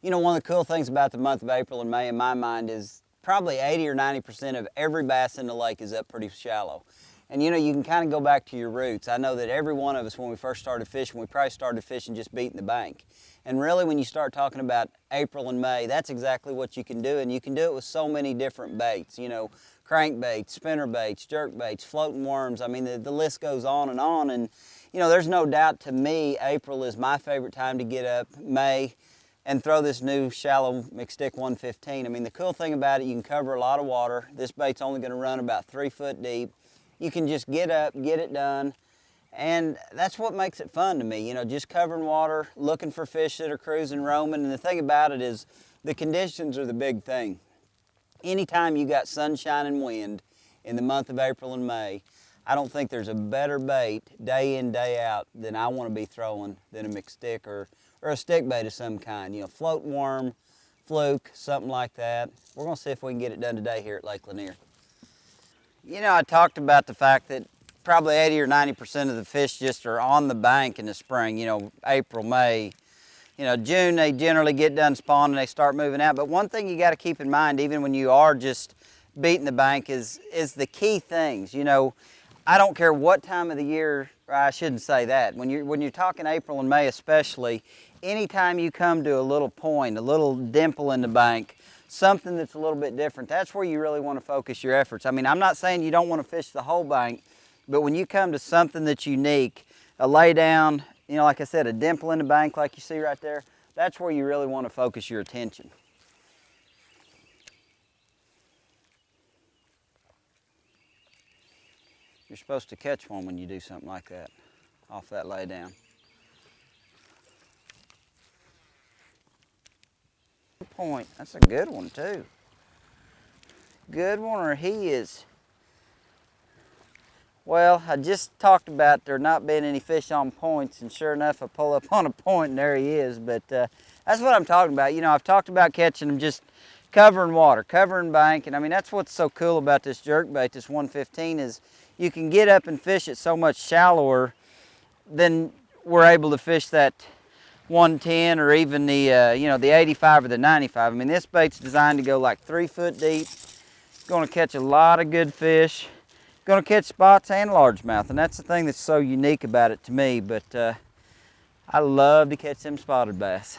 You know, one of the cool things about the month of April and May in my mind is probably 80 or 90% of every bass in the lake is up pretty shallow. And you know, you can kind of go back to your roots. I know that every one of us, when we first started fishing, we probably started fishing just beating the bank. And really, when you start talking about April and May, that's exactly what you can do. And you can do it with so many different baits, you know, crankbaits, spinner baits, jerk baits, floating worms. I mean, the list goes on. And, you know, there's no doubt to me, April is my favorite time to get up, May, and throw this new shallow McStick 115. I mean, the cool thing about it, you can cover a lot of water. This bait's only going to run about 3 foot deep. You can just get up, get it done, and that's what makes it fun to me. You know, just covering water, looking for fish that are cruising, roaming, and the thing about it is the conditions are the big thing. Anytime you got sunshine and wind in the month of April and May, I don't think there's a better bait day in, day out than I want to be throwing than a McStick or a stick bait of some kind. You know, floating worm, fluke, something like that. We're going to see if we can get it done today here at Lake Lanier. You know, I talked about the fact that probably 80 or 90% of the fish just are on the bank in the spring, you know, April, May. You know, June they generally get done spawning, they start moving out. But one thing you got to keep in mind, even when you are just beating the bank, is the key things. You know, I don't care what time of the year, or I shouldn't say that. When you're talking April and May especially, anytime you come to a little point, a little dimple in the bank, something that's a little bit different, that's where you really want to focus your efforts. I mean, I'm not saying you don't want to fish the whole bank, but when you come to something that's unique, a lay down, you know, like I said, a dimple in the bank like you see right there, that's where you really want to focus your attention. You're supposed to catch one when you do something like that, off that lay down. Point, that's a good one too. Good one, or he is. Well, I just talked about there not being any fish on points, and sure enough I pull up on a point and there he is. But that's what I'm talking about. You know, I've talked about catching them just covering water, covering bank, and I mean that's what's so cool about this jerkbait, this 115, is you can get up and fish it so much shallower than we're able to fish that 110 or even the you know, the 85 or the 95. I mean, this bait's designed to go like 3 foot deep. It's going to catch a lot of good fish. It's going to catch spots and largemouth, and that's the thing that's so unique about it to me. But I love to catch them spotted bass.